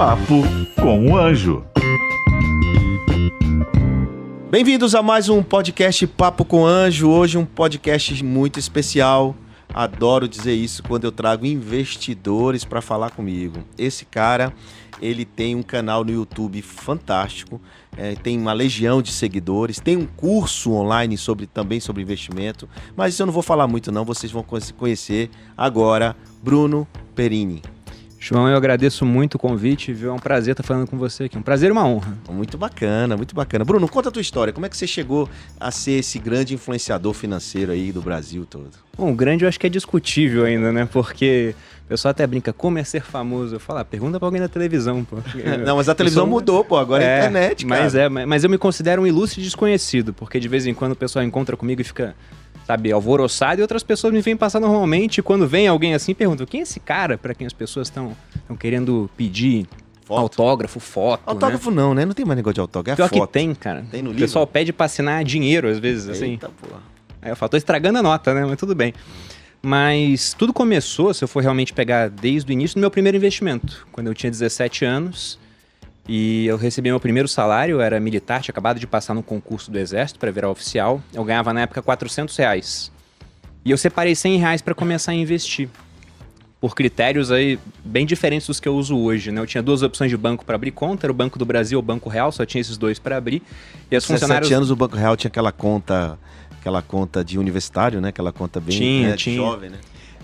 Papo com o Anjo. Bem-vindos a mais um podcast Papo com Anjo. Hoje um podcast muito especial. Adoro dizer isso quando eu trago investidores para falar comigo. Esse cara, ele tem um canal no YouTube fantástico, tem uma legião de seguidores, tem um curso online também sobre investimento, mas isso eu não vou falar muito não, vocês vão conhecer agora Bruno Perini. João, eu agradeço muito o convite, viu? É um prazer estar falando com você aqui. Um prazer e uma honra. Muito bacana, muito bacana. Bruno, conta a tua história. Como é que você chegou a ser esse grande influenciador financeiro aí do Brasil todo? Bom, o grande eu acho que é discutível ainda, né? Porque o pessoal até brinca, como é ser famoso? Eu falo, pergunta pra alguém da televisão, pô. Não, mas a televisão mudou, pô. Agora é a internet, cara. Mas eu me considero um ilustre desconhecido, porque de vez em quando o pessoal encontra comigo e fica, sabe, alvoroçado, e outras pessoas me vêm passar normalmente, e quando vem alguém assim, perguntam, quem é esse cara para quem as pessoas estão querendo pedir autógrafo, foto, autógrafo, né? Não tem mais negócio de autógrafo, Pior foto. Que tem, cara. Tem no livro? O pessoal pede pra assinar dinheiro, às vezes, assim. Eita, porra. Aí eu falo, tô estragando a nota, né? Mas tudo bem. Mas tudo começou, se eu for realmente pegar desde o início, do meu primeiro investimento, quando eu tinha 17 anos, e eu recebi meu primeiro salário, eu era militar, tinha acabado de passar no concurso do Exército para virar oficial. Eu ganhava na época R$400. E eu separei R$100 para começar a investir, por critérios aí bem diferentes dos que eu uso hoje, né? Eu tinha duas opções de banco para abrir conta, era o Banco do Brasil ou o Banco Real, só tinha esses dois para abrir. E as 17 anos o Banco Real tinha aquela conta de universitário, né? Aquela conta bem jovem, né?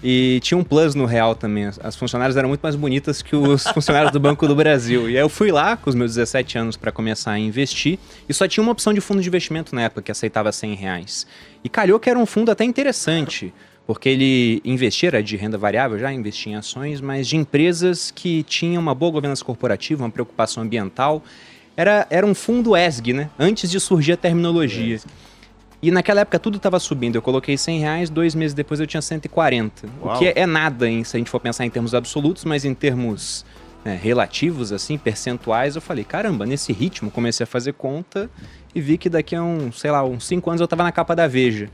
E tinha um plus no Real também. As funcionárias eram muito mais bonitas que os funcionários do Banco do Brasil. E aí eu fui lá com os meus 17 anos para começar a investir. E só tinha uma opção de fundo de investimento na época que aceitava R$100. E calhou que era um fundo até interessante, porque ele investia, era de renda variável, já investia em ações, mas de empresas que tinham uma boa governança corporativa, uma preocupação ambiental. Era um fundo ESG, né? Antes de surgir a terminologia. E naquela época tudo estava subindo. Eu coloquei R$100, 2 meses depois eu tinha 140. Uau. O que é nada, se a gente for pensar em termos absolutos, mas em termos relativos, assim, percentuais, eu falei, caramba, nesse ritmo comecei a fazer conta e vi que daqui a uns 5 anos eu estava na capa da Veja.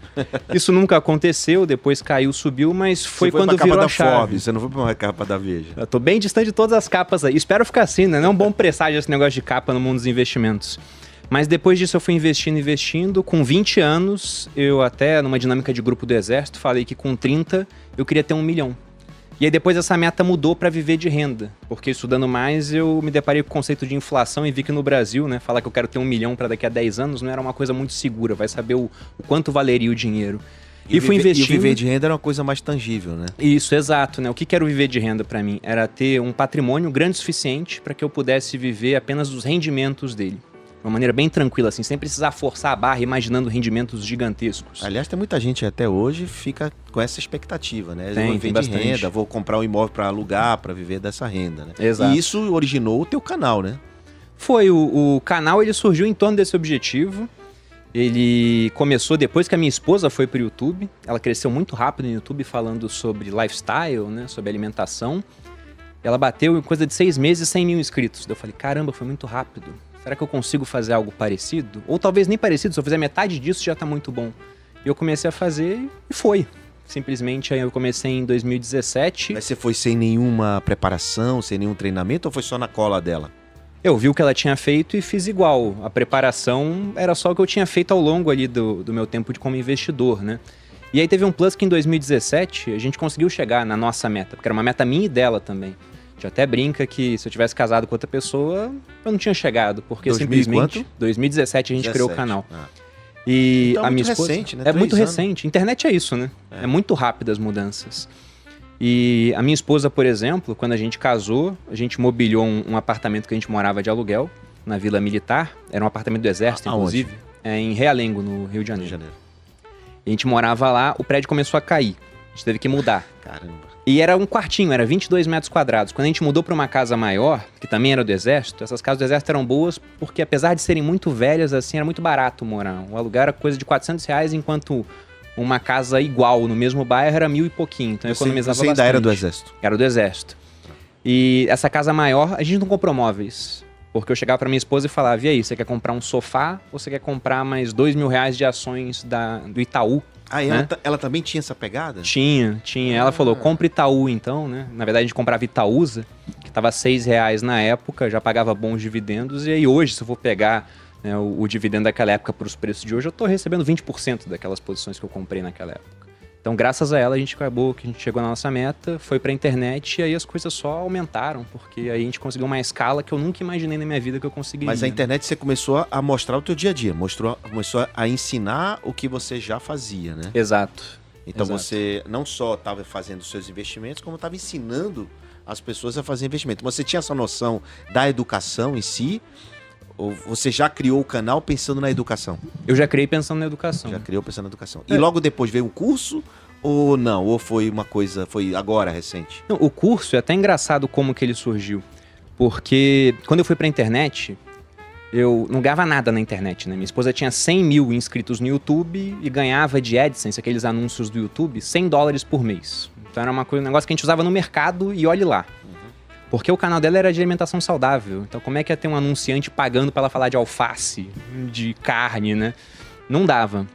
Isso nunca aconteceu, depois caiu, subiu, mas foi quando virou a chave. Forbes, você não foi para uma capa da Veja. Eu tô bem distante de todas as capas aí. Espero ficar assim, né? Não é um bom presságio esse negócio de capa no mundo dos investimentos. Mas depois disso eu fui investindo. Com 20 anos, eu até numa dinâmica de grupo do Exército, falei que com 30 eu queria ter 1 milhão. E aí depois essa meta mudou para viver de renda, porque estudando mais eu me deparei com o conceito de inflação e vi que no Brasil, né, falar que eu quero ter 1 milhão para daqui a 10 anos não era uma coisa muito segura, vai saber o quanto valeria o dinheiro. E fui investindo. E viver de renda era uma coisa mais tangível, né? Isso, exato, né? O que era o viver de renda para mim? Era ter um patrimônio grande o suficiente para que eu pudesse viver apenas dos rendimentos dele. De uma maneira bem tranquila, assim, sem precisar forçar a barra, imaginando rendimentos gigantescos. Aliás, tem muita gente até hoje fica com essa expectativa, né? Tem, vou viver de renda, vou comprar um imóvel para alugar, para viver dessa renda, né? Exato. E isso originou o teu canal, né? Foi, o canal ele surgiu em torno desse objetivo. Ele começou depois que a minha esposa foi para o YouTube. Ela cresceu muito rápido no YouTube falando sobre lifestyle, né? Sobre alimentação. Ela bateu em coisa de 6 meses 100 mil inscritos. Eu falei, caramba, foi muito rápido. Será que eu consigo fazer algo parecido? Ou talvez nem parecido, se eu fizer metade disso já tá muito bom. E eu comecei a fazer e foi. Simplesmente aí eu comecei em 2017. Mas você foi sem nenhuma preparação, sem nenhum treinamento ou foi só na cola dela? Eu vi o que ela tinha feito e fiz igual. A preparação era só o que eu tinha feito ao longo ali do meu tempo como investidor, né? E aí teve um plus que em 2017 a gente conseguiu chegar na nossa meta, porque era uma meta minha e dela também. A gente até brinca que se eu tivesse casado com outra pessoa, eu não tinha chegado, porque simplesmente... Quanto? 2017 a gente 17. criou o canal. Ah. E então, a minha esposa... recente, né? É muito 3 anos. recente. Internet é isso, né? É muito rápido as mudanças. E a minha esposa, por exemplo, quando a gente casou, a gente mobiliou um apartamento que a gente morava de aluguel, na Vila Militar. Era um apartamento do Exército, inclusive. Em Realengo, no Rio de Janeiro. E a gente morava lá, o prédio começou a cair. A gente teve que mudar. Caramba. E era um quartinho, era 22 metros quadrados. Quando a gente mudou para uma casa maior, que também era do Exército, essas casas do Exército eram boas porque, apesar de serem muito velhas, assim, era muito barato morar. O aluguel era coisa de R$400, enquanto uma casa igual no mesmo bairro era 1.000 e pouquinho. Então eu economizava bastante. Você ainda era do Exército? Era do Exérito. E essa casa maior, a gente não comprou móveis. Porque eu chegava pra minha esposa e falava, e aí, você quer comprar um sofá ou você quer comprar mais R$2.000 de ações do Itaú? Ah, né? ela também tinha essa pegada? Tinha. Ela falou, compra Itaú então, né? Na verdade, a gente comprava Itaúsa, que Tava R$6 na época, já pagava bons dividendos. E aí hoje, se eu for pegar, né, o dividendo daquela época para os preços de hoje, eu tô recebendo 20% daquelas posições que eu comprei naquela época. Então, graças a ela, a gente chegou na nossa meta, foi pra internet e aí as coisas só aumentaram, porque aí a gente conseguiu uma escala que eu nunca imaginei na minha vida que eu conseguiria. Mas a internet você começou a mostrar o teu dia a dia, começou a ensinar o que você já fazia, né? Exato. Então Exato. você não só estava fazendo seus investimentos, como estava ensinando as pessoas a fazer investimento. Você tinha essa noção da educação em si? Ou você já criou o canal pensando na educação? Eu já criei pensando na educação. Já criou pensando na educação. E logo depois veio um curso ou não? Ou foi uma coisa, foi agora, recente? Não, o curso é até engraçado como que ele surgiu. Porque quando eu fui pra internet, eu não ganhava nada na internet, né? Minha esposa tinha 100 mil inscritos no YouTube e ganhava de AdSense, aqueles anúncios do YouTube, $100 por mês. Então era um negócio que a gente usava no mercado e olhe lá. Porque o canal dela era de alimentação saudável. Então como é que ia ter um anunciante pagando pra ela falar de alface, de carne, né? Não dava.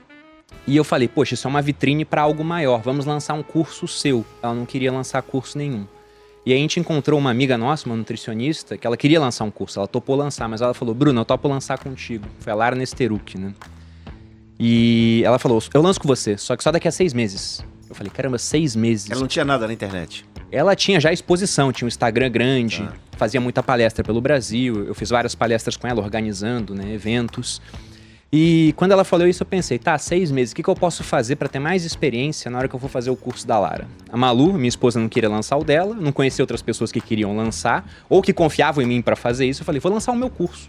E eu falei, poxa, isso é uma vitrine pra algo maior. Vamos lançar um curso seu. Ela não queria lançar curso nenhum. E aí a gente encontrou uma amiga nossa, uma nutricionista, que ela queria lançar um curso. Ela topou lançar, mas ela falou, Bruno, eu topo lançar contigo. Foi a Lara Nesteruk, né? E ela falou, eu lanço com você, só que só daqui a 6 meses. Eu falei, caramba, 6 meses. Ela não tinha nada na internet. Ela tinha já exposição, tinha um Instagram grande, fazia muita palestra pelo Brasil, eu fiz várias palestras com ela, organizando, né, eventos. E quando ela falou isso, eu pensei, tá, 6 meses, o que eu posso fazer para ter mais experiência na hora que eu for fazer o curso da Lara? A Malu, minha esposa, não queria lançar o dela, não conhecia outras pessoas que queriam lançar, ou que confiavam em mim para fazer isso, eu falei, vou lançar o meu curso.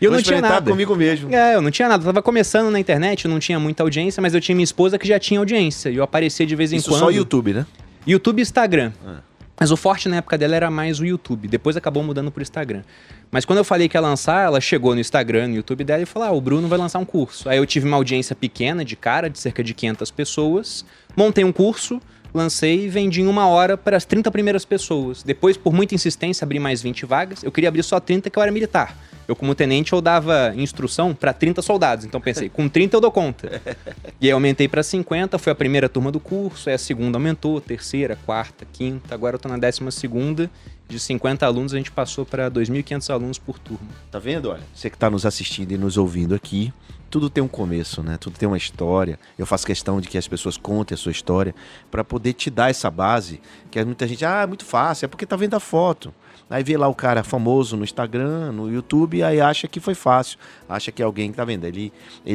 E eu não tinha nada. Comigo mesmo. Eu não tinha nada. Eu tava começando na internet, eu não tinha muita audiência, mas eu tinha minha esposa que já tinha audiência. E eu aparecia de vez em quando. Só YouTube, né? YouTube e Instagram. Mas o forte na época dela era mais o YouTube. Depois acabou mudando pro Instagram. Mas quando eu falei que ia lançar, ela chegou no Instagram, no YouTube dela e falou, o Bruno vai lançar um curso. Aí eu tive uma audiência pequena, de cara, de cerca de 500 pessoas. Montei um curso, lancei e vendi em 1 hora para as 30 primeiras pessoas. Depois, por muita insistência, abri mais 20 vagas. Eu queria abrir só 30, que eu era militar. Eu, como tenente, eu dava instrução para 30 soldados. Então pensei, com 30 eu dou conta. E aí aumentei para 50, foi a primeira turma do curso, aí a segunda aumentou, terceira, quarta, quinta. Agora eu tô na 12ª. De 50 alunos, a gente passou para 2.500 alunos por turma. Tá vendo? Olha, você que tá nos assistindo e nos ouvindo aqui, tudo tem um começo, né? Tudo tem uma história. Eu faço questão de que as pessoas contem a sua história para poder te dar essa base, que muita gente, é muito fácil, é porque tá vendo a foto. Aí vê lá o cara famoso no Instagram, no YouTube, aí acha que foi fácil. Acha que é alguém que tá vendo. Ele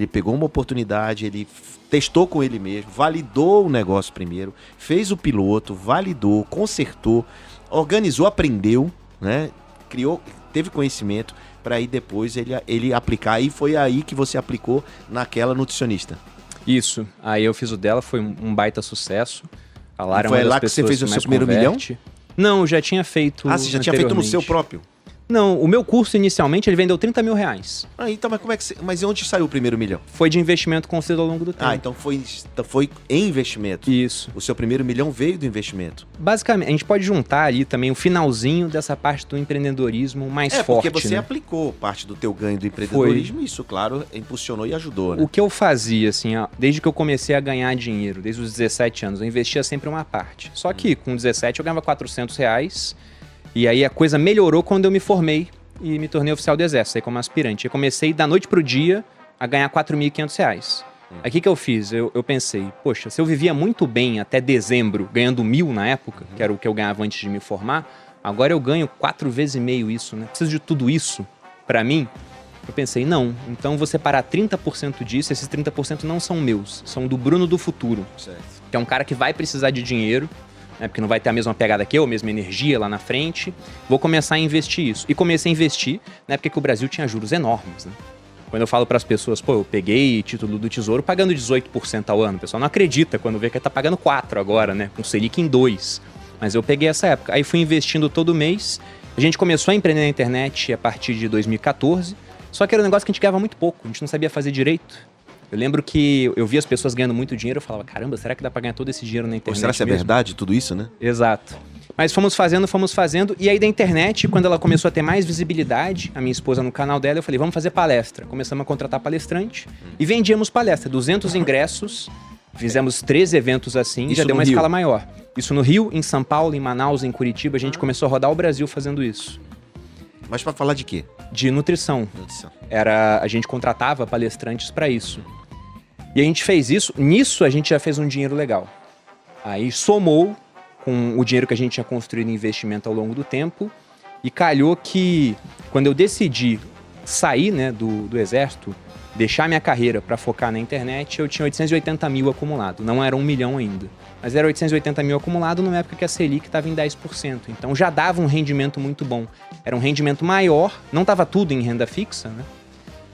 pegou uma oportunidade, ele testou com ele mesmo, validou o negócio primeiro, fez o piloto, validou, consertou, organizou, aprendeu, né? Criou, teve conhecimento para aí depois ele aplicar. E foi aí que você aplicou naquela nutricionista. Isso. Aí eu fiz o dela, foi um baita sucesso. A Lara foi lá que você fez o seu primeiro milhão? Não, eu já tinha feito. Você já tinha feito no seu próprio? Não, o meu curso inicialmente ele vendeu R$30 mil. Então, mas como é que mas onde saiu o primeiro milhão? Foi de investimento construído ao longo do tempo. Então foi em investimento. Isso. O seu primeiro milhão veio do investimento. Basicamente, a gente pode juntar ali também o finalzinho dessa parte do empreendedorismo mais forte. Porque você aplicou parte do teu ganho do empreendedorismo e isso, claro, impulsionou e ajudou, né? O que eu fazia, assim, desde que eu comecei a ganhar dinheiro, desde os 17 anos, eu investia sempre uma parte. Só que com 17 eu ganhava R$400. E aí a coisa melhorou quando eu me formei e me tornei oficial do Exército, aí como aspirante. Eu comecei da noite pro dia a ganhar R$4.500. Aí o que eu fiz? Eu pensei, poxa, se eu vivia muito bem até dezembro, ganhando 1.000 na época, que era o que eu ganhava antes de me formar, agora eu ganho 4,5 vezes isso, né? Preciso de tudo isso pra mim? Eu pensei, não, então vou separar 30% disso, esses 30% não são meus, são do Bruno do futuro. Certo. Que é um cara que vai precisar de dinheiro, né, porque não vai ter a mesma pegada que eu, a mesma energia lá na frente. Vou começar a investir isso. E comecei a investir na época que o Brasil tinha juros enormes, né? Quando eu falo para as pessoas, eu peguei título do Tesouro pagando 18% ao ano. O pessoal não acredita quando vê que tá pagando 4% agora, né? Com Selic em 2%. Mas eu peguei essa época. Aí fui investindo todo mês. A gente começou a empreender na internet a partir de 2014. Só que era um negócio que a gente ganhava muito pouco. A gente não sabia fazer direito. Eu lembro que eu via as pessoas ganhando muito dinheiro, eu falava, caramba, será que dá pra ganhar todo esse dinheiro na internet? Será que é verdade tudo isso, né? Exato. Mas fomos fazendo, e aí da internet, quando ela começou a ter mais visibilidade, a minha esposa no canal dela, eu falei, vamos fazer palestra. Começamos a contratar palestrante e vendíamos palestra, 200 ingressos, fizemos 13 eventos assim, Isso já deu uma no Rio? escala maior. Isso no Rio, em São Paulo, em Manaus, em Curitiba, a gente começou a rodar o Brasil fazendo isso. Mas pra falar de quê? De nutrição. A gente contratava palestrantes para isso. E a gente fez isso. Nisso a gente já fez um dinheiro legal. Aí somou com o dinheiro que a gente tinha construído em investimento ao longo do tempo. E calhou que quando eu decidi sair, né, do exército, deixar minha carreira para focar na internet, eu tinha 880 mil acumulado. Não era 1 milhão ainda. Mas era 880 mil acumulado numa época que a Selic estava em 10%. Então já dava um rendimento muito bom. Era um rendimento maior, não estava tudo em renda fixa, né?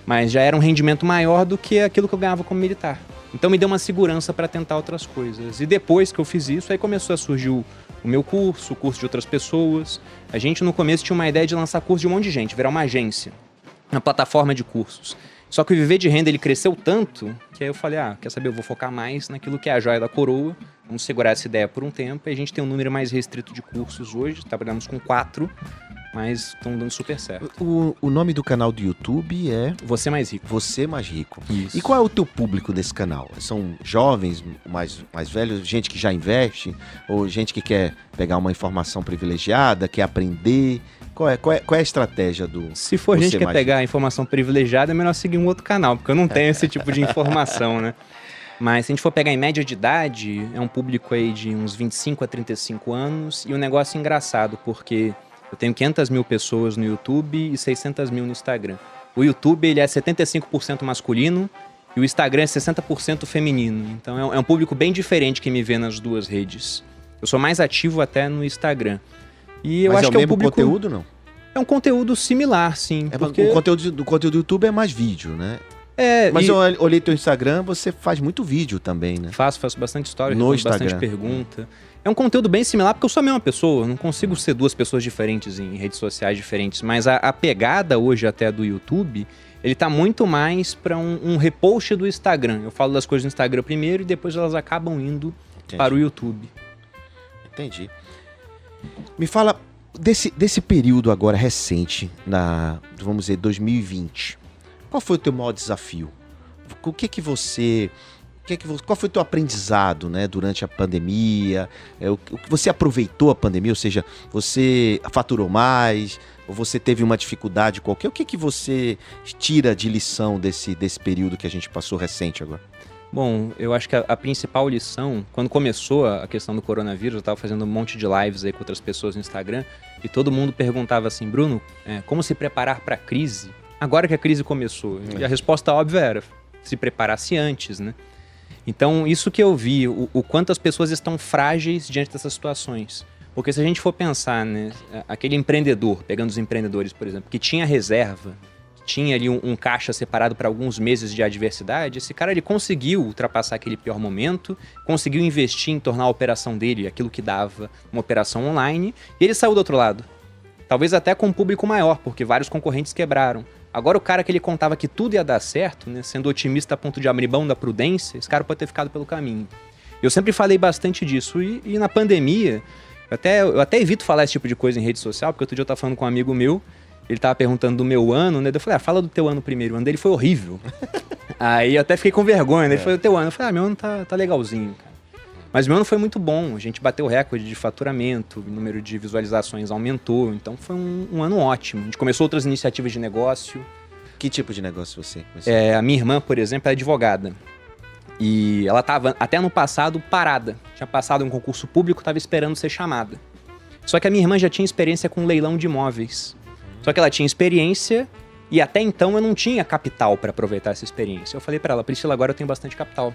Mas já era um rendimento maior do que aquilo que eu ganhava como militar. Então me deu uma segurança para tentar outras coisas. E depois que eu fiz isso, aí começou a surgir o meu curso, o curso de outras pessoas. A gente no começo tinha uma ideia de lançar curso de um monte de gente, virar uma agência, uma plataforma de cursos. Só que o Viver de Renda ele cresceu tanto que aí eu falei, quer saber, eu vou focar mais naquilo que é a joia da coroa, vamos segurar essa ideia por um tempo, e a gente tem um número mais restrito de cursos hoje, trabalhamos com 4, mas estão dando super certo. O nome do canal do YouTube é... Você Mais Rico. Você Mais Rico. Isso. E qual é o teu público desse canal? São jovens, mais velhos, gente que já investe, ou gente que quer pegar uma informação privilegiada, quer aprender? Qual é a estratégia do... Se for Você gente que quer Mais pegar a informação privilegiada, é melhor seguir um outro canal, porque eu não tenho esse tipo de informação, né? Mas se a gente for pegar em média de idade, é um público aí de uns 25 a 35 anos, e um negócio engraçado, porque eu tenho 500 mil pessoas no YouTube e 600 mil no Instagram. O YouTube ele é 75% masculino e o Instagram é 60% feminino. Então é um público bem diferente que me vê nas duas redes. Eu sou mais ativo até no Instagram. E eu Mas acho é que o é um mesmo público... conteúdo, não? É um conteúdo similar, sim. Porque... O conteúdo do YouTube é mais vídeo, né? Mas eu olhei teu Instagram, você faz muito vídeo também, né? Faço bastante história, no bastante Instagram. pergunta. É um conteúdo bem similar, porque eu sou a mesma pessoa, eu não consigo ser duas pessoas diferentes em redes sociais diferentes, mas a pegada hoje até do YouTube, ele tá muito mais para um repost do Instagram. Eu falo das coisas no Instagram primeiro e depois elas acabam indo para o YouTube. Entendi. Me fala desse período agora recente, vamos dizer, 2020. Qual foi o teu maior desafio? Qual foi o teu aprendizado, né, durante a pandemia? O que você aproveitou a pandemia? Ou seja, você faturou mais? Ou você teve uma dificuldade qualquer? O que você tira de lição desse período que a gente passou recente agora? Bom, eu acho que a principal lição, quando começou a questão do coronavírus, eu estava fazendo um monte de lives aí com outras pessoas no Instagram, e todo mundo perguntava assim, Bruno, como se preparar para a crise? Agora que a crise começou. E a resposta óbvia era, se preparasse antes, né? Então, isso que eu vi, o quanto as pessoas estão frágeis diante dessas situações. Porque se a gente for pensar, né, aquele empreendedor, pegando os empreendedores, por exemplo, que tinha reserva, tinha ali um caixa separado para alguns meses de adversidade, esse cara ele conseguiu ultrapassar aquele pior momento, conseguiu investir em tornar a operação dele aquilo que dava uma operação online, e ele saiu do outro lado. Talvez até com um público maior, porque vários concorrentes quebraram. Agora o cara que ele contava que tudo ia dar certo, né, sendo otimista a ponto de abrir mão da prudência, esse cara pode ter ficado pelo caminho. Eu sempre falei bastante disso, e na pandemia, eu até evito falar esse tipo de coisa em rede social, porque outro dia eu estava falando com um amigo meu, ele tava perguntando do meu ano, né? Eu falei, fala do teu ano primeiro. O ano dele foi horrível. Aí eu até fiquei com vergonha, né? Ele falou, o teu ano. Eu falei, meu ano tá legalzinho, cara. Mas meu ano foi muito bom. A gente bateu o recorde de faturamento, o número de visualizações aumentou. Então foi um ano ótimo. A gente começou outras iniciativas de negócio. Que tipo de negócio você começou? A minha irmã, por exemplo, é advogada. E ela tava, até ano passado, parada. Tinha passado um concurso público, tava esperando ser chamada. Só que a minha irmã já tinha experiência com leilão de imóveis. Só que ela tinha experiência e até então eu não tinha capital para aproveitar essa experiência. Eu falei para ela, Priscila, agora eu tenho bastante capital.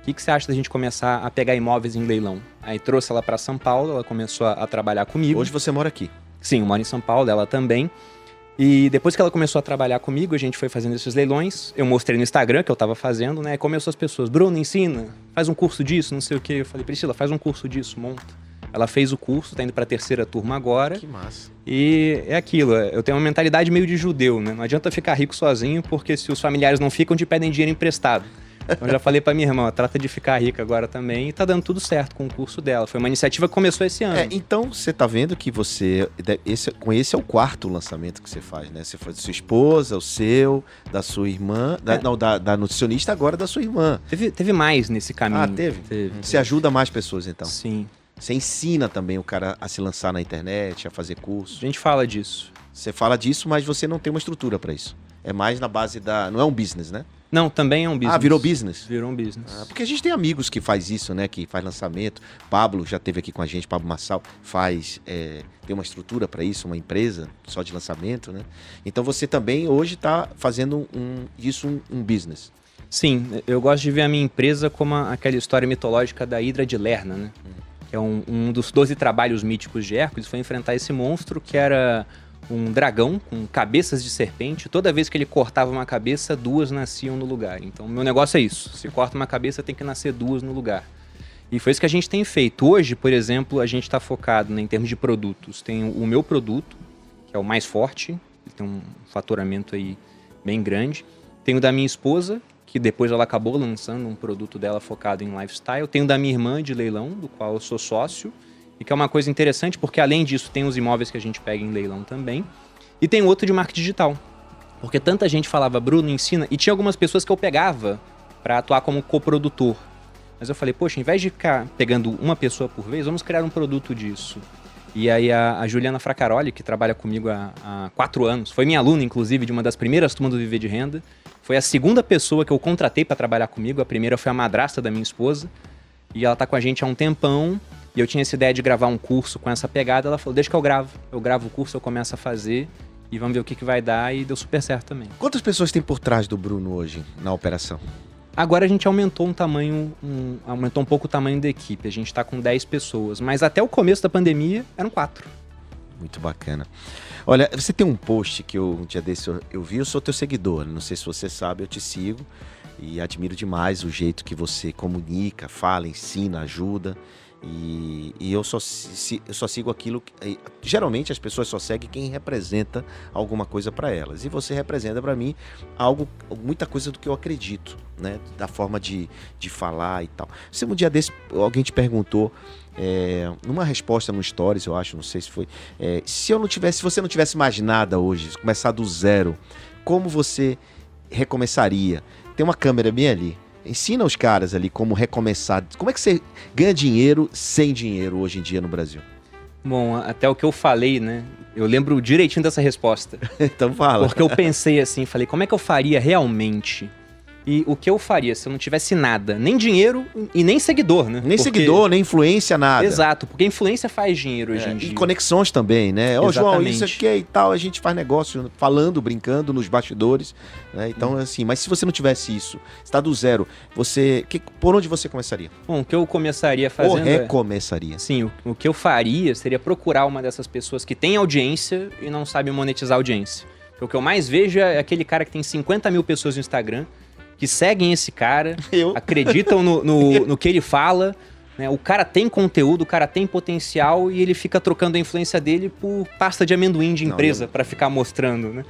O que você acha da gente começar a pegar imóveis em leilão? Aí trouxe ela para São Paulo, ela começou a trabalhar comigo. Hoje você mora aqui? Sim, eu moro em São Paulo, ela também. E depois que ela começou a trabalhar comigo, a gente foi fazendo esses leilões. Eu mostrei no Instagram que eu tava fazendo, né? E começou as pessoas, Bruno, ensina, faz um curso disso, não sei o quê. Eu falei, Priscila, faz um curso disso, monta. Ela fez o curso, tá indo pra 3ª turma agora. Que massa. E é aquilo, eu tenho uma mentalidade meio de judeu, né? Não adianta ficar rico sozinho, porque se os familiares não ficam, te pedem dinheiro emprestado. Então eu já falei pra minha irmã, trata de ficar rica agora também, e tá dando tudo certo com o curso dela. Foi uma iniciativa que começou esse ano. Então você tá vendo que esse é o 4º lançamento que você faz, né? Você faz da sua esposa, o seu, da sua irmã, da nutricionista, agora da sua irmã. Teve mais nesse caminho. Teve. Você ajuda mais pessoas, então? Sim. Você ensina também o cara a se lançar na internet, a fazer A curso. gente fala disso. Você fala disso, mas você não tem uma estrutura para isso. É mais na base da... Não é um business, né? Não, também é um business. Ah, virou business? Virou um business. Porque a gente tem amigos que faz isso, né? Que faz lançamento. Pablo já esteve aqui com a gente, Pablo Massal, tem uma estrutura para isso, uma empresa só de lançamento, né? Então você também hoje está fazendo um business. Sim, eu gosto de ver a minha empresa como aquela história mitológica da Hidra de Lerna, né? Que é um dos 12 trabalhos míticos de Hércules, foi enfrentar esse monstro que era um dragão com cabeças de serpente. Toda vez que ele cortava uma cabeça, 2 nasciam no lugar. Então, meu negócio é isso. Se corta uma cabeça, tem que nascer 2 no lugar. E foi isso que a gente tem feito. Hoje, por exemplo, a gente está focado, né, em termos de produtos. Tem o meu produto, que é o mais forte, ele tem um faturamento aí bem grande. Tem o da minha esposa, que depois ela acabou lançando um produto dela focado em lifestyle. Tem o da minha irmã de leilão, do qual eu sou sócio. E que é uma coisa interessante, porque além disso tem os imóveis que a gente pega em leilão também. E tem outro de marketing digital. Porque tanta gente falava, Bruno, ensina. E tinha algumas pessoas que eu pegava para atuar como coprodutor. Mas eu falei, poxa, ao invés de ficar pegando uma pessoa por vez, vamos criar um produto disso. E aí a Juliana Fracaroli, que trabalha comigo há 4 anos, foi minha aluna, inclusive, de uma das primeiras turmas do Viver de Renda. Foi a segunda pessoa que eu contratei para trabalhar comigo. A primeira foi a madrasta da minha esposa. E ela tá com a gente há um tempão. E eu tinha essa ideia de gravar um curso com essa pegada. Ela falou, deixa que eu gravo. Eu gravo o curso, eu começo a fazer e vamos ver o que vai dar. E deu super certo também. Quantas pessoas tem por trás do Bruno hoje na operação? Agora a gente aumentou aumentou um pouco o tamanho da equipe. A gente está com 10 pessoas. Mas até o começo da pandemia eram 4. Muito bacana. Olha, você tem um post que um dia desse eu vi, eu sou teu seguidor. Não sei se você sabe, eu te sigo. E admiro demais o jeito que você comunica, fala, ensina, ajuda. E eu só sigo aquilo que... Geralmente as pessoas só seguem quem representa alguma coisa para elas. E você representa para mim muita coisa do que eu acredito, né? Da forma de falar e tal. Se um dia desse alguém te perguntou, numa resposta no Stories, eu acho, não sei se foi, se você não tivesse mais nada hoje, começar do zero, como você recomeçaria? Tem uma câmera bem ali. Ensina os caras ali como recomeçar. Como é que você ganha dinheiro sem dinheiro hoje em dia no Brasil? Bom, até o que eu falei, né? Eu lembro direitinho dessa resposta. Então fala. Porque eu pensei assim, falei, como é que eu faria realmente? E o que eu faria se eu não tivesse nada? Nem dinheiro e nem seguidor, né? Nem seguidor, nem influência, nada. Exato, porque influência faz dinheiro hoje em dia. E conexões também, né? Ô, João, isso aqui e tal, a gente faz negócio falando, brincando nos bastidores, né? Então, assim, mas se você não tivesse isso, está do zero, por onde você começaria? Bom, o que eu começaria fazendo... Ou recomeçaria? Sim, o que eu faria seria procurar uma dessas pessoas que tem audiência e não sabe monetizar a audiência. Porque o que eu mais vejo é aquele cara que tem 50 mil pessoas no Instagram, que seguem esse cara, acreditam no que ele fala, né? O cara tem conteúdo, o cara tem potencial e ele fica trocando a influência dele por pasta de amendoim de empresa para ficar mostrando, né?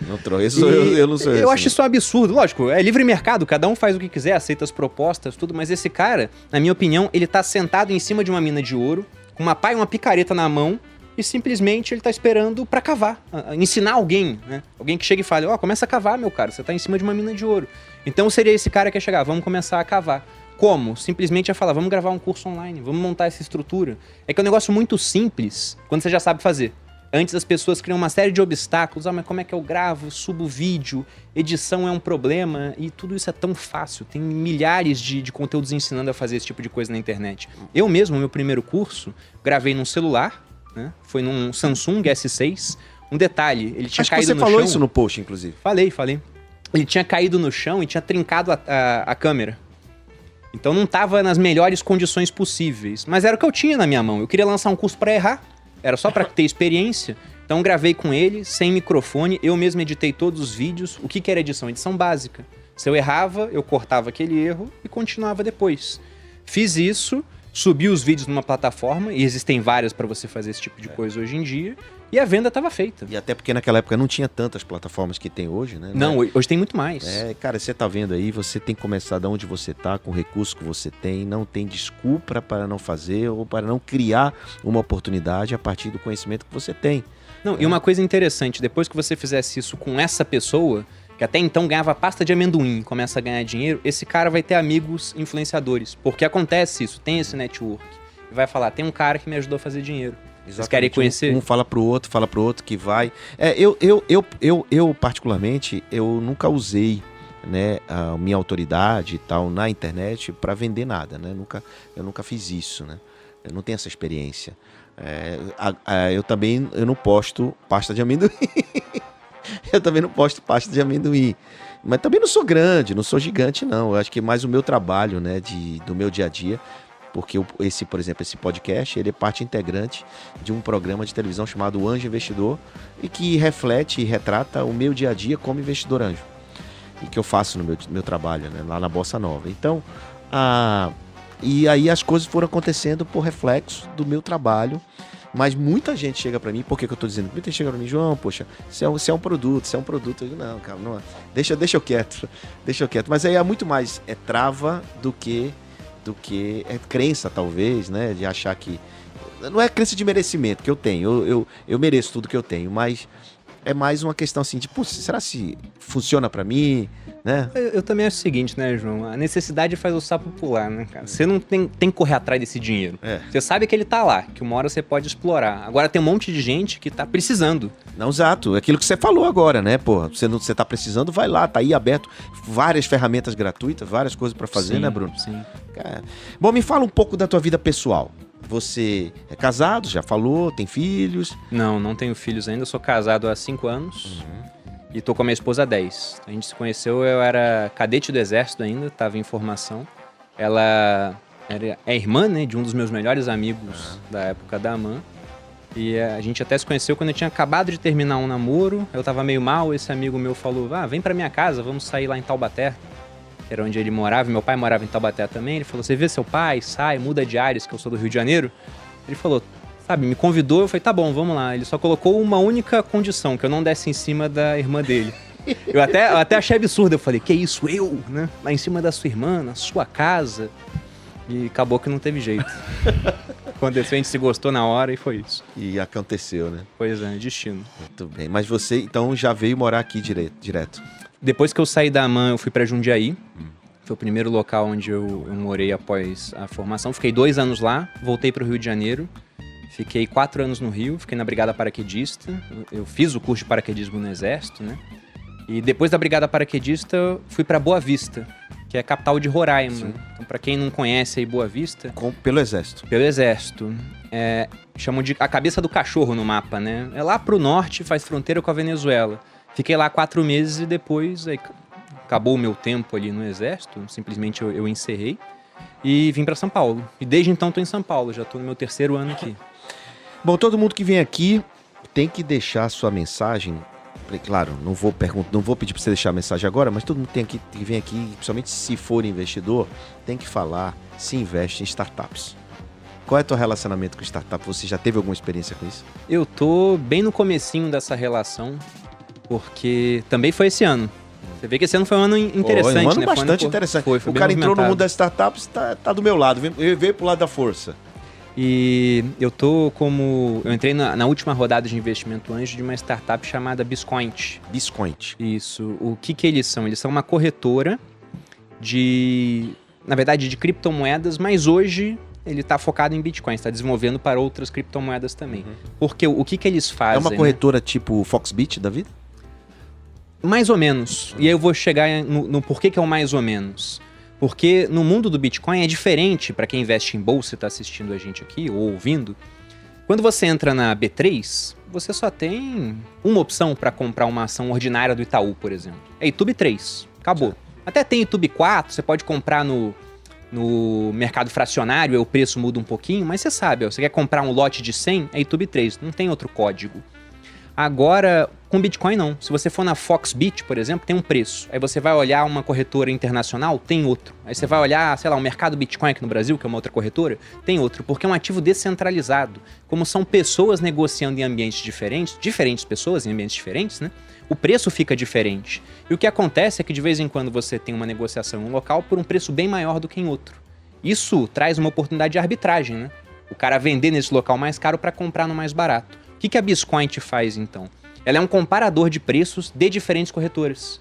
Eu não sou eu acho isso um absurdo. Lógico, é livre mercado, cada um faz o que quiser, aceita as propostas, tudo, mas esse cara, na minha opinião, ele tá sentado em cima de uma mina de ouro, com uma pá e uma picareta na mão, e simplesmente ele tá esperando pra cavar, ensinar alguém, né? Alguém que chega e fala, começa a cavar, meu cara, você tá em cima de uma mina de ouro. Então seria esse cara que ia chegar, vamos começar a cavar. Como? Simplesmente ia falar, vamos gravar um curso online, vamos montar essa estrutura. É que é um negócio muito simples, quando você já sabe fazer. Antes as pessoas criam uma série de obstáculos, mas como é que eu gravo, subo vídeo, edição é um problema, e tudo isso é tão fácil. Tem milhares de conteúdos ensinando a fazer esse tipo de coisa na internet. Eu mesmo, meu primeiro curso, gravei num celular, né? Foi num Samsung S6. Um detalhe, ele tinha caído no chão. Acho que você falou isso no post, inclusive. Falei. Ele tinha caído no chão e tinha trincado a câmera. Então não tava nas melhores condições possíveis. Mas era o que eu tinha na minha mão. Eu queria lançar um curso para errar. Era só para ter experiência. Então gravei com ele, sem microfone. Eu mesmo editei todos os vídeos. O que era edição? Edição básica. Se eu errava, eu cortava aquele erro e continuava depois. Fiz isso, subi os vídeos numa plataforma. E existem várias para você fazer esse tipo de coisa hoje em dia. E a venda estava feita. E até porque naquela época não tinha tantas plataformas que tem hoje, né? Não, hoje tem muito mais. Cara, você tá vendo aí, você tem que começar de onde você tá, com o recurso que você tem, não tem desculpa para não fazer ou para não criar uma oportunidade a partir do conhecimento que você tem. Não, e uma coisa interessante, depois que você fizesse isso com essa pessoa, que até então ganhava pasta de amendoim, começa a ganhar dinheiro, esse cara vai ter amigos influenciadores. Porque acontece isso, tem esse network. e vai falar, tem um cara que me ajudou a fazer dinheiro. Vocês Exatamente. querem conhecer? Um fala pro outro que vai. Eu particularmente, eu nunca usei, né, a minha autoridade e tal na internet para vender nada, né? Eu nunca fiz isso, né? Eu não tenho essa experiência. Eu não posto pasta de amendoim. Eu também não posto pasta de amendoim. Mas também não sou grande, não sou gigante, não. Eu acho que é mais o meu trabalho, né, do meu dia a dia. Porque, por exemplo, esse podcast, ele é parte integrante de um programa de televisão chamado O Anjo Investidor e que reflete e retrata o meu dia a dia como investidor anjo. E que eu faço no meu trabalho, né, lá na Bossa Nova. Então, e aí as coisas foram acontecendo por reflexo do meu trabalho. Mas muita gente chega pra mim, por que eu tô dizendo? Muita gente chega pra mim, João, poxa, você é um produto. Eu digo, não, cara, não, deixa eu quieto. Mas aí é muito mais trava do que é crença, talvez, né? De achar que... Não é crença de merecimento que eu tenho. Eu mereço tudo que eu tenho, mas é mais uma questão assim de, pô, será se funciona pra mim, né? Eu também acho o seguinte, né, João? A necessidade faz o sapo pular, né, cara? Você não tem que correr atrás desse dinheiro. Você sabe que ele tá lá, que uma hora você pode explorar. Agora tem um monte de gente que tá precisando. Não, exato. É aquilo que você falou agora, né, pô? Você tá precisando, vai lá, tá aí aberto. Várias ferramentas gratuitas, várias coisas pra fazer, Sim, né, Bruno? Sim. Bom, me fala um pouco da tua vida pessoal. Você é casado, já falou, tem filhos? Não tenho filhos ainda, eu sou casado há 5 anos e tô com a minha esposa há 10. A gente se conheceu, eu era cadete do exército ainda, tava em formação. Ela é irmã, né, de um dos meus melhores amigos da época da AMAN. E a gente até se conheceu quando eu tinha acabado de terminar um namoro, eu tava meio mal, esse amigo meu falou, vem pra minha casa, vamos sair lá em Taubaté. Era onde ele morava, meu pai morava em Taubaté também. Ele falou, você vê seu pai, sai, muda de ares, que eu sou do Rio de Janeiro. Ele falou, sabe, me convidou, eu falei, tá bom, vamos lá. Ele só colocou uma única condição, que eu não desse em cima da irmã dele. Eu até achei absurdo, eu falei, que isso, eu, né? Lá em cima da sua irmã, na sua casa. E acabou que não teve jeito. Aconteceu, a gente se gostou na hora e foi isso. E aconteceu, né? Pois é, destino. Muito bem. Mas você, então, já veio morar aqui direto? Depois que eu saí da AMAN, eu fui pra Jundiaí. Foi o primeiro local onde eu morei após a formação. Fiquei 2 anos lá, voltei pro Rio de Janeiro. Fiquei 4 anos no Rio, fiquei na Brigada Paraquedista. Eu fiz o curso de paraquedismo no Exército, né? E depois da Brigada Paraquedista, fui pra Boa Vista, que é a capital de Roraima. Sim. Então, pra quem não conhece aí Boa Vista... Pelo Exército. Pelo Exército. Chamam de a cabeça do cachorro no mapa, né? É lá pro norte, faz fronteira com a Venezuela. Fiquei lá 4 meses e depois acabou o meu tempo ali no Exército. Simplesmente eu encerrei e vim para São Paulo. E desde então tô em São Paulo, já tô no meu 3º ano aqui. Bom, todo mundo que vem aqui tem que deixar sua mensagem. Claro, não vou pedir para você deixar a mensagem agora, mas todo mundo que vem aqui, principalmente se for investidor, tem que falar se investe em startups. Qual é o teu relacionamento com startup? Você já teve alguma experiência com isso? Eu tô bem no comecinho dessa relação, porque também foi esse ano. Você vê que esse ano foi um ano interessante, um ano né? bastante interessante. Foi o bem cara entrou no movimentado. mundo das startups, tá do meu lado, veio pro lado da força. E eu entrei na última rodada de investimento anjo de uma startup chamada Biscoint. Biscoint. Isso. O que eles são? Eles são uma corretora na verdade, de criptomoedas, mas hoje ele está focado em Bitcoin, está desenvolvendo para outras criptomoedas também. Porque o que eles fazem? É uma corretora tipo Foxbit da vida? Mais ou menos. E aí eu vou chegar no porquê que é o mais ou menos. Porque no mundo do Bitcoin é diferente, para quem investe em bolsa e está assistindo a gente aqui, ou ouvindo. Quando você entra na B3, você só tem uma opção para comprar uma ação ordinária do Itaú, por exemplo. É YouTube 3. Acabou. Certo. Até tem YouTube 4, você pode comprar no mercado fracionário, aí o preço muda um pouquinho, mas você sabe, você quer comprar um lote de 100, é YouTube 3, não tem outro código. Agora, com Bitcoin não. Se você for na Foxbit, por exemplo, tem um preço. Aí você vai olhar uma corretora internacional, tem outro. Aí você vai olhar, sei lá, o mercado Bitcoin aqui no Brasil, que é uma outra corretora, tem outro. Porque é um ativo descentralizado. Como são pessoas negociando em ambientes diferentes pessoas em ambientes diferentes, né? O preço fica diferente. E o que acontece é que de vez em quando você tem uma negociação em um local por um preço bem maior do que em outro. Isso traz uma oportunidade de arbitragem, né? O cara vender nesse local mais caro para comprar no mais barato. O que a Biscoint faz, então? Ela é um comparador de preços de diferentes corretoras.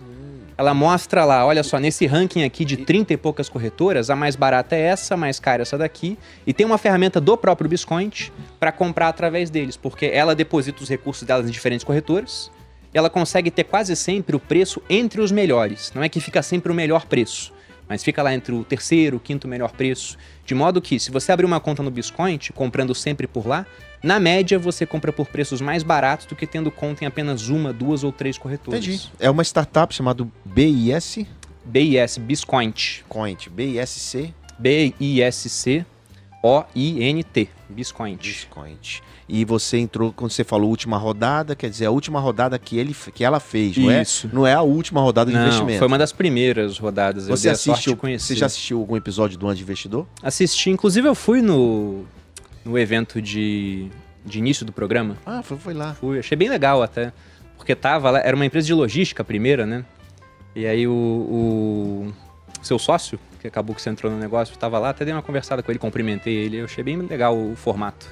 ela mostra lá, olha só, nesse ranking aqui de 30 e poucas corretoras, a mais barata é essa, a mais cara é essa daqui, e tem uma ferramenta do próprio Biscoint para comprar através deles, porque ela deposita os recursos delas em diferentes corretoras, e ela consegue ter quase sempre o preço entre os melhores. Não é que fica sempre o melhor preço, mas fica lá entre o terceiro, o quinto melhor preço, de modo que, se você abrir uma conta no Biscoint, comprando sempre por lá, na média você compra por preços mais baratos do que tendo conta em apenas uma, 2 ou 3 corretoras. Entendi. É uma startup chamada BIS BIS, Biscoint. Coint, BISC BISCOINT, Biscoint. Biscoint. E você entrou, quando você falou última rodada, quer dizer, a última rodada que ela fez, não Isso. é? Não é a última rodada de investimento. Foi uma das primeiras rodadas. Você assistiu, você você já assistiu algum episódio do Anjo Investidor? Assisti, inclusive eu fui no evento de início do programa. Ah, foi lá. Fui, achei bem legal até, porque tava lá, era uma empresa de logística a primeira, né? E aí o seu sócio, que acabou que você entrou no negócio, tava lá, até dei uma conversada com ele, cumprimentei ele, eu achei bem legal o formato.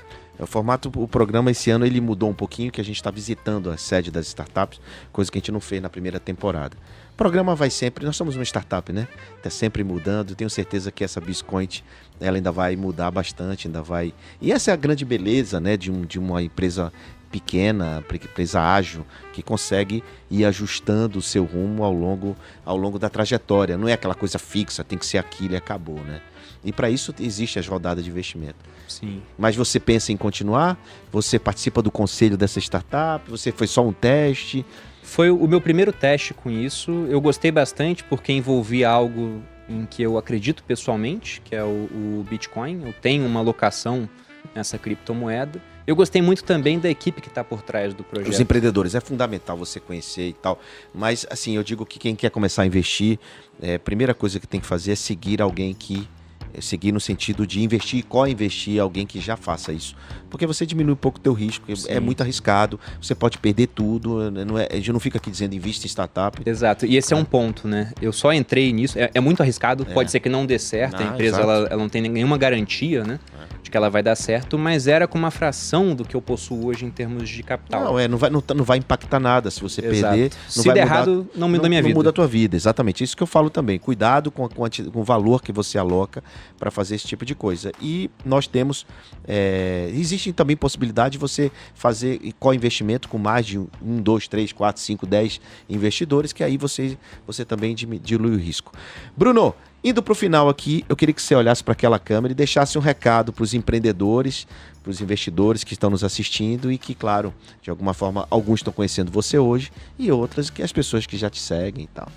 O programa esse ano ele mudou um pouquinho, que a gente está visitando a sede das startups, coisa que a gente não fez na primeira temporada. O programa vai sempre, nós somos uma startup, né? Está sempre mudando, tenho certeza que essa Biscoint, ela ainda vai mudar bastante, ainda vai... E essa é a grande beleza, né, de uma empresa pequena, empresa ágil, que consegue ir ajustando o seu rumo ao longo da trajetória. Não é aquela coisa fixa, tem que ser aquilo e acabou, né? E para isso existem as rodadas de investimento. Sim. Mas você pensa em continuar? Você participa do conselho dessa startup? Você foi só um teste? Foi o meu primeiro teste com isso. Eu gostei bastante porque envolvia algo em que eu acredito pessoalmente, que é o Bitcoin. Eu tenho uma alocação nessa criptomoeda. Eu gostei muito também da equipe que está por trás do projeto. Os empreendedores, é fundamental você conhecer e tal. Mas, assim, eu digo que quem quer começar a investir, a primeira coisa que tem que fazer é seguir alguém que... Seguir no sentido de investir e co-investir alguém que já faça isso. Porque você diminui um pouco o teu risco, é muito arriscado, você pode perder tudo, a gente não fica aqui dizendo invista em startup. Exato, e esse é um ponto, né? Eu só entrei nisso, é muito arriscado, pode ser que não dê certo, a empresa ela não tem nenhuma garantia, né? De que ela vai dar certo, mas era com uma fração do que eu possuo hoje em termos de capital. Não vai impactar nada se você perder. Se der errado, não muda a minha vida. Não muda a tua vida, exatamente. Isso que eu falo também. Cuidado com o valor que você aloca para fazer esse tipo de coisa. E nós temos... existe também possibilidade de você fazer co-investimento com mais de 1, 2, 3, 4, 5, 10 investidores, que aí você também dilui o risco. Bruno, indo para o final aqui, eu queria que você olhasse para aquela câmera e deixasse um recado para os empreendedores, para os investidores que estão nos assistindo e que, claro, de alguma forma, alguns estão conhecendo você hoje e outras que as pessoas que já te seguem e tal.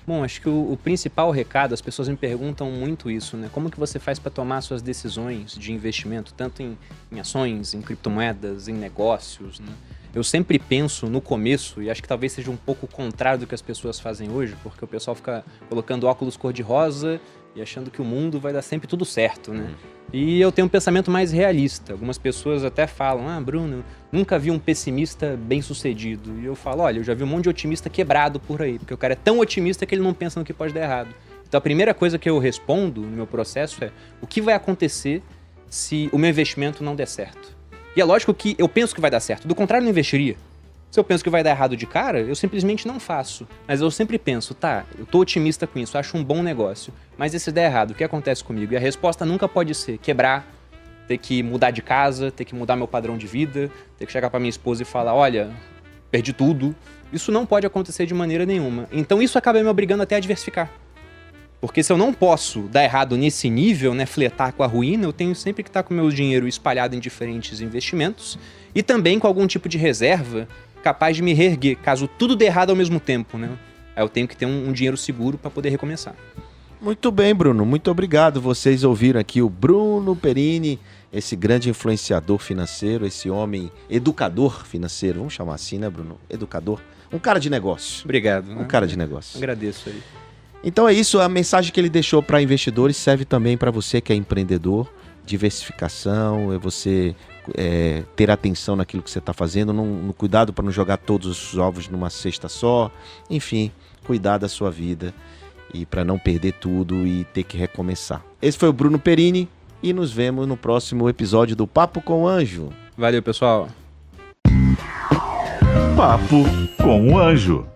Bom, acho que o principal recado, as pessoas me perguntam muito isso, né? Como que você faz para tomar suas decisões de investimento, tanto em ações, em criptomoedas, em negócios, né? Eu sempre penso no começo, e acho que talvez seja um pouco o contrário do que as pessoas fazem hoje, porque o pessoal fica colocando óculos cor-de-rosa e achando que o mundo vai dar sempre tudo certo, né? E eu tenho um pensamento mais realista. Algumas pessoas até falam, Bruno, nunca vi um pessimista bem-sucedido. E eu falo, olha, eu já vi um monte de otimista quebrado por aí, porque o cara é tão otimista que ele não pensa no que pode dar errado. Então a primeira coisa que eu respondo no meu processo é, o que vai acontecer se o meu investimento não der certo? E é lógico que eu penso que vai dar certo, do contrário eu não investiria. Se eu penso que vai dar errado de cara, eu simplesmente não faço. Mas eu sempre penso, eu tô otimista com isso, acho um bom negócio. Mas e se der errado, o que acontece comigo? E a resposta nunca pode ser quebrar, ter que mudar de casa, ter que mudar meu padrão de vida, ter que chegar pra minha esposa e falar, olha, perdi tudo. Isso não pode acontecer de maneira nenhuma. Então isso acaba me obrigando até a diversificar. Porque se eu não posso dar errado nesse nível, né, fletar com a ruína, eu tenho sempre que estar com o meu dinheiro espalhado em diferentes investimentos e também com algum tipo de reserva capaz de me reerguer, caso tudo dê errado ao mesmo tempo, né? Aí eu tenho que ter um dinheiro seguro para poder recomeçar. Muito bem, Bruno. Muito obrigado. Vocês ouviram aqui o Bruno Perini, esse grande influenciador financeiro, esse homem educador financeiro. Vamos chamar assim, né, Bruno? Educador. Um cara de negócio. Obrigado. Um cara de negócio. Agradeço aí. Então é isso. A mensagem que ele deixou para investidores serve também para você que é empreendedor. Diversificação, é você ter atenção naquilo que você está fazendo, cuidado para não jogar todos os ovos numa cesta só. Enfim, cuidar da sua vida e para não perder tudo e ter que recomeçar. Esse foi o Bruno Perini e nos vemos no próximo episódio do Papo com o Anjo. Valeu, pessoal. Papo com o Anjo.